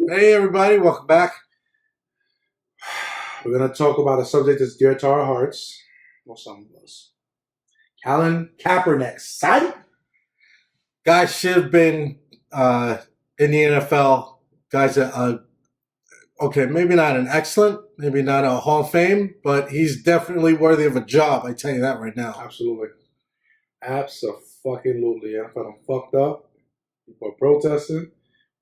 Hey everybody, welcome back. We're going to talk about a subject that's dear to our hearts. Well, some of us. Colin Kaepernick, son. Guys should have been in the NFL. Guys, okay, maybe not an excellent, maybe not a Hall of Fame, but he's definitely worthy of a job. I tell you that right now. Absolutely. Absolutely. NFL done fucked up. People are protesting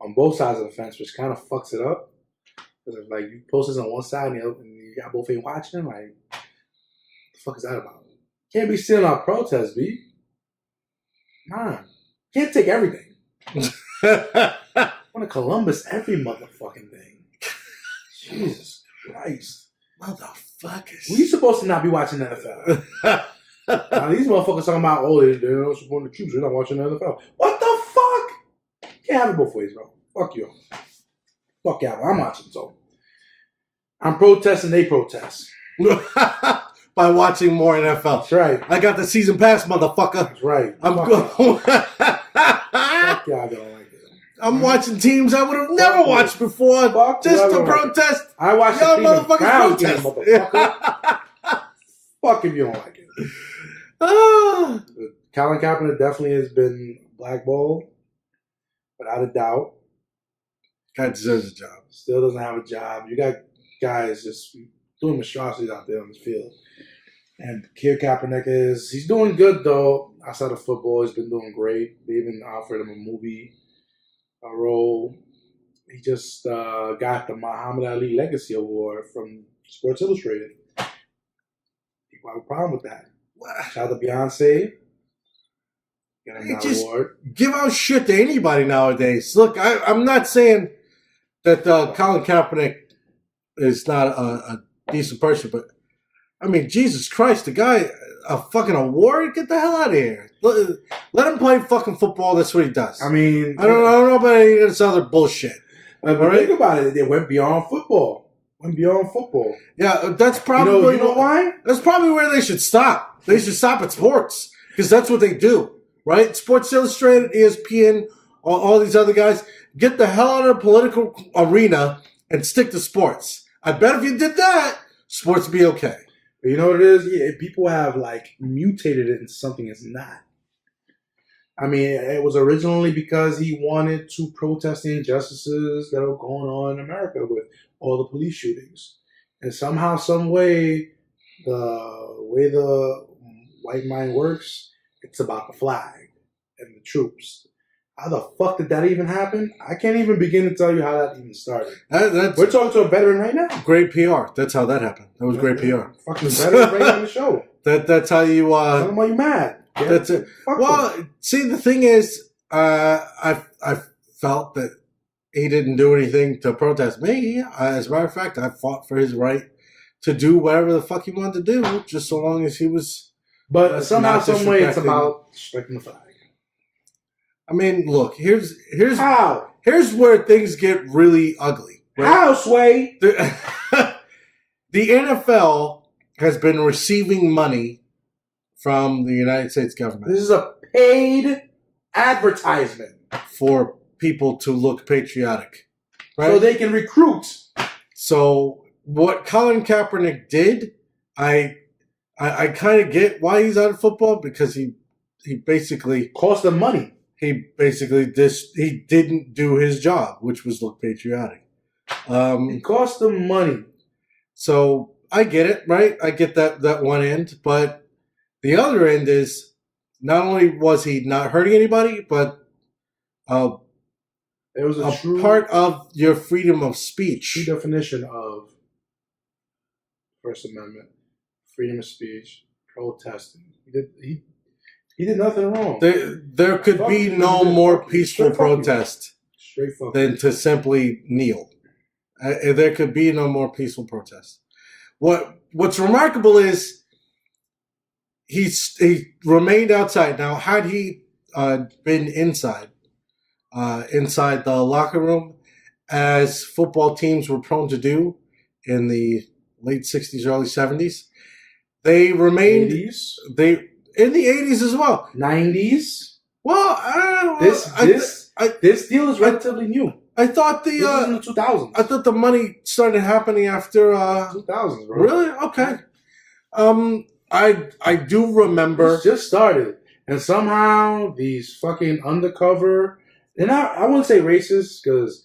on both sides of the fence, which kind of fucks it up. Because if, like, you post this on one side and you got both of you watching, like, what the fuck is that about? Can't be stealing our protests, B. Nah. Can't take everything. I want to Columbus every motherfucking thing. Jesus Christ. Motherfuckers. We supposed to not be watching the NFL. Now, these motherfuckers talking about, oh, they're not supporting the troops. They're not watching the NFL. What the fuck? Can't have it both ways, bro. Fuck you. Fuck y'all. I'm watching, so. I'm protesting, they protest. By watching more NFL. That's right. I got the season pass, motherfucker. That's right. I'm good. Fuck y'all, I don't like it. I'm watching teams I would have never watched before just to protest. I watched y'all the motherfuckers game, protest. motherfucker. Fuck if you don't like it. Colin Kaepernick definitely has been blackballed, without a doubt. Guy deserves a job. Still doesn't have a job. You got guys just doing monstrosities out there on the field. And Colin Kaepernick he's doing good, though. Outside of football, he's been doing great. They even offered him a role. He just got the Muhammad Ali Legacy Award from Sports Illustrated. People have a problem with that. Shout out to Beyonce. Getting that award. Give out shit to anybody nowadays. Look, I'm not saying that Colin Kaepernick is not a decent person, but I mean, Jesus Christ, the guy, a fucking award? Get the hell out of here. Let him play fucking football. That's what he does. I mean, I don't know about any of this other bullshit. Think about it. They went beyond football. Yeah, that's probably you know why? That's probably where they should stop. They should stop at sports because that's what they do, right? Sports Illustrated, ESPN, all these other guys get the hell out of the political arena and stick to sports. I bet if you did that, sports would be okay. But you know what it is? Yeah, people have like mutated it into something it's not. I mean, it was originally because he wanted to protest the injustices that are going on in America with all the police shootings. And somehow, some way, the way the white mind works, it's about the flag and the troops. How the fuck did that even happen? I can't even begin to tell you how that even started. We're talking to a veteran right now. Great PR. That's how that happened. That was great PR. Fucking veteran right on the show. That's how you... Tell them why you mad. Yeah. That's it. Well, see, the thing is, I felt that he didn't do anything to protest me. As a matter of fact, I fought for his right to do whatever the fuck he wanted to do, just so long as he was... But somehow, some way, it's about striking the flag. I mean, look, here's where things get really ugly. Right? How, Sway? The NFL has been receiving money from the United States government. This is a paid advertisement for people to look patriotic, right? So they can recruit. So what Colin Kaepernick did, I kind of get why he's out of football because he basically cost them money. He didn't do his job, which was look patriotic. It cost them money. So I get it, right? I get that one end, but the other end is not only was he not hurting anybody, but it was a true part of your freedom of speech. True definition of First Amendment, freedom of speech, protesting. He did nothing wrong. There could be no more peaceful protest than to simply kneel. There could be no more peaceful protest. What's remarkable is he remained outside. Now, had he been inside the locker room, as football teams were prone to do in the late 60s, early 70s, they remained... 80s? In the 80s as well. 90s? Well, I don't know. This deal is relatively new. I thought This was in the 2000s. I thought the money started happening after 2000s, bro. Really? Okay. I do remember. It just started, and somehow these fucking undercover, and I wouldn't say racist because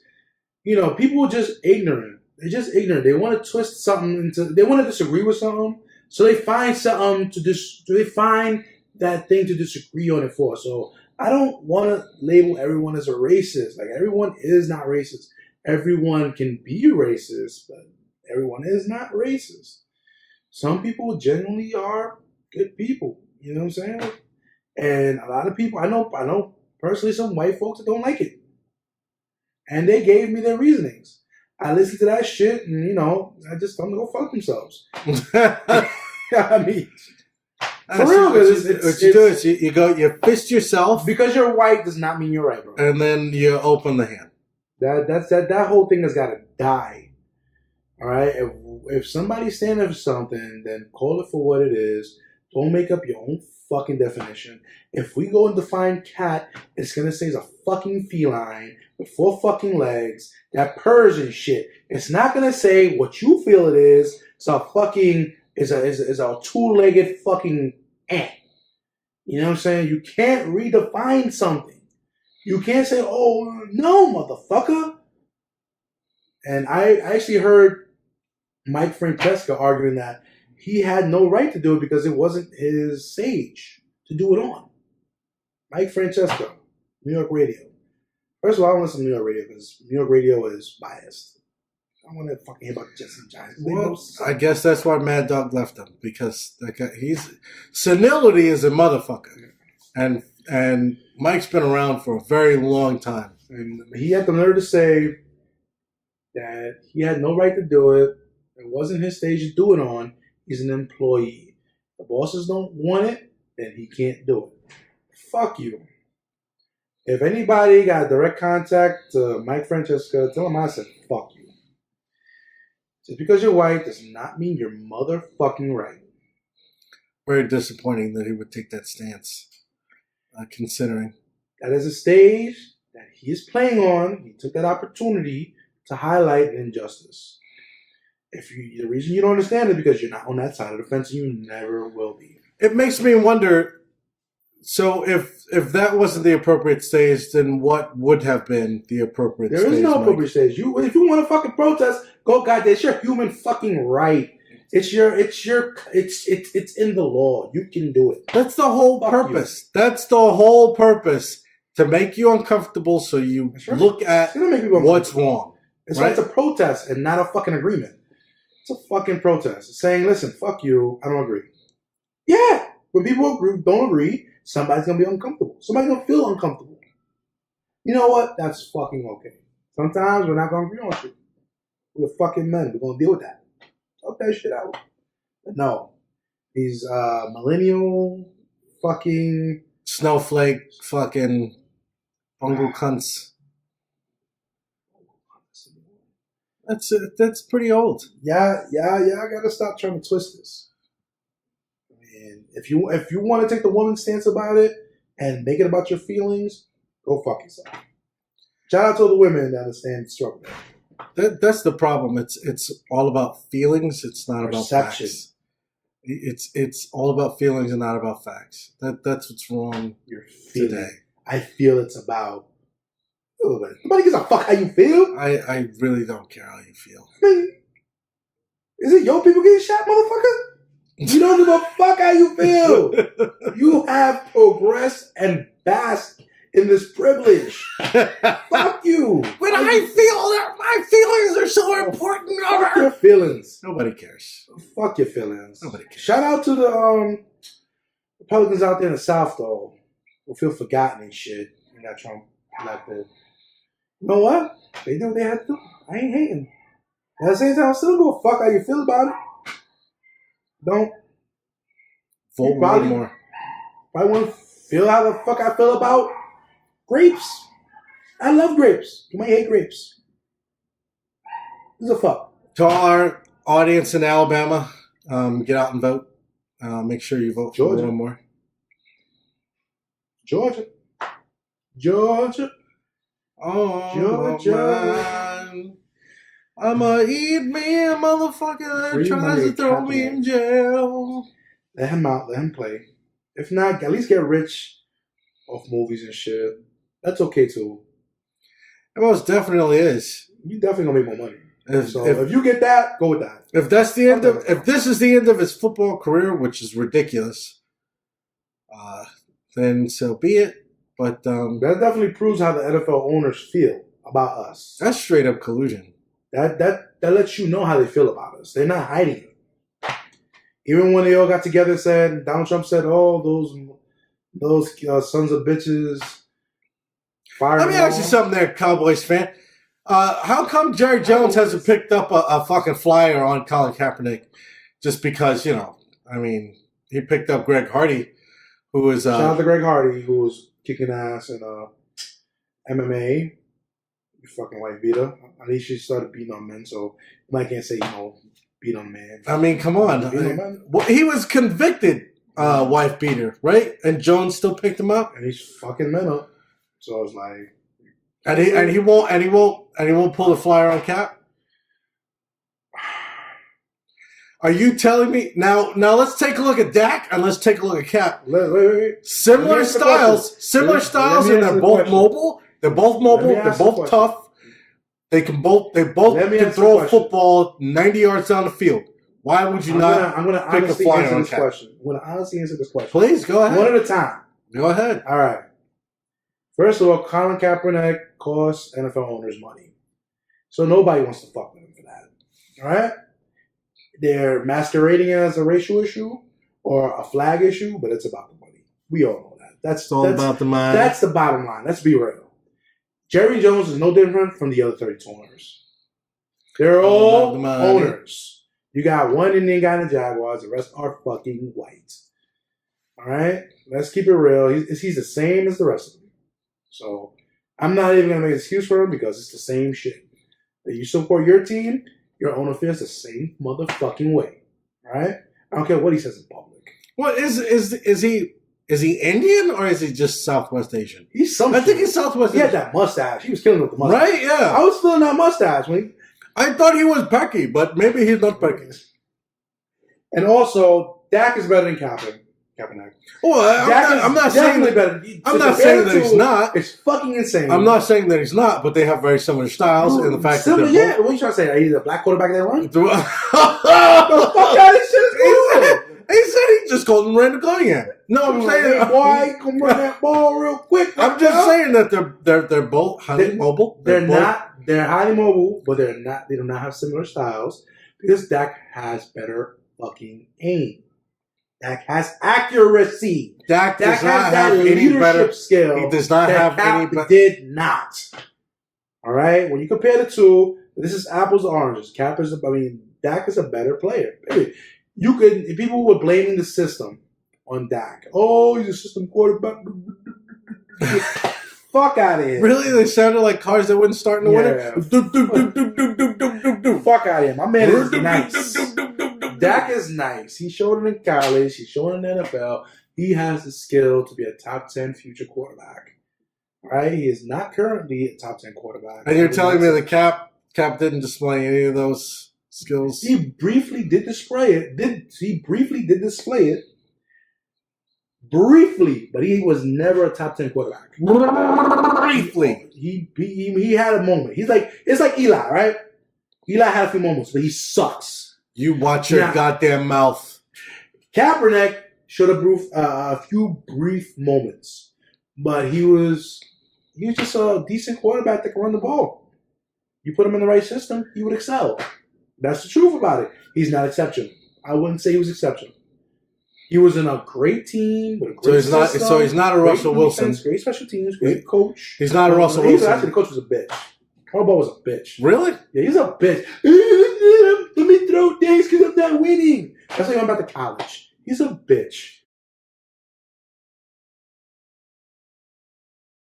people are just ignorant. They're just ignorant. They want to twist something into. They want to disagree with something, so they find something they find that thing to disagree on it for. So I don't want to label everyone as a racist. Like, everyone is not racist. Everyone can be racist, but everyone is not racist. Some people genuinely are good people. You know what I'm saying? And a lot of people, I know personally some white folks that don't like it. And they gave me their reasonings. I listened to that shit and, I just told them to go fuck themselves. I mean, for real, what you do is you fist yourself. Because you're white does not mean you're right, bro. And then you open the hand. That whole thing has got to die. All right? If somebody's standing for something, then call it for what it is. Don't make up your own fucking definition. If we go and define cat, it's going to say it's a fucking feline with 4 fucking legs that purrs and shit. It's not going to say what you feel it is. It's a fucking... is a 2-legged fucking ant. You know what I'm saying? You can't redefine something. You can't say, oh, no, motherfucker. And I actually heard Mike Francesca arguing that he had no right to do it because it wasn't his stage to do it on. Mike Francesca, New York radio. First of all, I don't listen to New York radio because New York radio is biased. I want to fucking hear about the Jets and Giants. Well, I guess that's why Mad Dog left him, because senility is a motherfucker, and Mike's been around for a very long time, and he had the nerve to say that he had no right to do it. It wasn't his stage to do it on. He's an employee. The bosses don't want it, then he can't do it. Fuck you. If anybody got direct contact to Mike Francesca, tell him I said fuck you. Just because you're white does not mean you're motherfucking right. Very disappointing that he would take that stance, considering. That is a stage that he is playing on. He took that opportunity to highlight an injustice. The reason you don't understand it is because you're not on that side of the fence and you never will be. It makes me wonder, so if that wasn't the appropriate stage, then what would have been the appropriate stage? There is no appropriate stage. If you want to fucking protest, go, goddamn, it's your human fucking right. It's in the law. You can do it. That's the whole purpose. That's the whole purpose, to make you uncomfortable so you look at what's wrong. It's right? It's a protest and not a fucking agreement. It's a fucking protest. It's saying, listen, fuck you, I don't agree. Yeah. When people don't agree, somebody's going to be uncomfortable. Somebody's going to feel uncomfortable. You know what? That's fucking okay. Sometimes we're not going to agree on shit. We're fucking men. We're going to deal with that. Talk that shit out. But no. These millennial fucking... snowflake fucking bungle cunts. That's pretty old. Yeah, I gotta stop trying to twist this. I mean, if you want to take the woman's stance about it and make it about your feelings, go fuck yourself. Shout out to the women that understand the struggle. That's the problem. It's all about feelings. It's not about facts. It's all about feelings and not about facts. That's what's wrong today. I feel it's about. Nobody gives a fuck how you feel. I really don't care how you feel. I mean, is it your people getting shot, motherfucker? You don't give a fuck how you feel. You have progressed and basked in this privilege. Fuck you. But I feel that my feelings are so important. Fuck your feelings. Nobody cares. Fuck your feelings. Nobody cares. Shout out to the Republicans out there in the South, though, who feel forgotten and shit. And that Trump elected. You know what? They did what they had to do. I ain't hating. At the same time, I'm still going to fuck how you feel about it. Don't. Vote more. I want to feel how the fuck I feel about grapes. I love grapes. You might hate grapes. Who's a fuck? To our audience in Alabama, get out and vote. Make sure you vote for a little more. Georgia. Oh, Georgia. man. I'ma eat me a motherfucker that Free tries money, to throw me in jail. Let him out. Let him play. If not, at least get rich off movies and shit. That's okay too. It most definitely is. You definitely gonna make more money. If If you get that, go with that. If that's the end of, if this is the end of his football career, which is ridiculous, then so be it. But that definitely proves how the NFL owners feel about us. That's straight up collusion. That lets you know how they feel about us. They're not hiding it. Even when they all got together, said Donald Trump said, "Oh, those sons of bitches." Let me ask you something, there, Cowboys fan. How come Jerry Jones hasn't picked up a fucking flyer on Colin Kaepernick? Just because, you know, I mean, he picked up Greg Hardy, who is shout out to Greg Hardy, who was kicking ass in MMA. You fucking white beater. At least she started beating on men, so I can't say, you know, beat on men. I mean, come on. Well, he was convicted wife beater, right? And Jones still picked him up, and he's fucking men up. So I was like, and he won't pull the flyer on Cap. Are you telling me now? Let's take a look at Dak and let's take a look at Cap. Wait. Similar styles, and they're both mobile. They're both mobile. They're both tough. They both can throw a football 90 yards down the field. Why would you not pick a flyer on Cap? I'm going to honestly answer this question. Please go ahead. One at a time. Go ahead. All right. First of all, Colin Kaepernick costs NFL owners money. So nobody wants to fuck with him for that. All right? They're masquerading as a racial issue or a flag issue, but it's about the money. We all know that. That's all about the money. That's the bottom line. Let's be real. Jerry Jones is no different from the other 32 owners. They're all owners. You got one Indian guy in the Jaguars. The rest are fucking white. All right? Let's keep it real. He's the same as the rest of them. So I'm not even going to make an excuse for him because it's the same shit. That you support your team, your owner feels the same motherfucking way. All right? I don't care what he says in public. What is he Indian or is he just Southwest Asian? He's some. I think he's Southwest Asian. Asian. He had that mustache. He was killing with the mustache. Right? Yeah. I was feeling that mustache when I thought he was Becky, but maybe he's not Becky. And also, Dak is better than Kaepernick. Well, I'm not saying that. Better. I'm not saying that he's not. It's fucking insane. I'm not saying that he's not, but they have very similar styles, and the fact that yeah. What are you trying to say? Are you the black quarterback that run? the fuck out of shit is going on. He said he just called him Randall Cunningham. No, I'm saying, hey, boy, come run that ball real quick. I'm just saying that they're both highly mobile. They're highly mobile, but they're not. They do not have similar styles because Dak has better fucking aim. Dak has accuracy. Dak does has not that have any leadership better skill. He does not have any better. Did not. All right. When you compare the two, this is apples to oranges. Dak is a better player. You could. People were blaming the system on Dak. Oh, he's a system quarterback. Fuck out of here. Really? They sounded like cars that wouldn't start in the winter? Fuck out of here. My man is nice. Dak is nice. He showed it in college. He showed it in the NFL. He has the skill to be a top 10 future quarterback. Right? He is not currently a top 10 quarterback. And you're telling me the Cap didn't display any of those skills? He briefly did display it. Briefly, but he was never a top 10 quarterback. Briefly. He had a moment. It's like Eli, right? Eli had a few moments, but he sucks. You watch your goddamn mouth. Kaepernick showed a few brief moments, but he was just a decent quarterback that can run the ball. You put him in the right system, he would excel. That's the truth about it. He's not exceptional. I wouldn't say he was exceptional. He was in a great team with a great system. So he's not a Russell Wilson. Great special teams, great coach. He's not a Russell Wilson. Actually, the coach was a bitch. Harbaugh was a bitch. Really? Yeah, he's a bitch. Let me throw things because I'm not winning. That's why he went back to college. He's a bitch.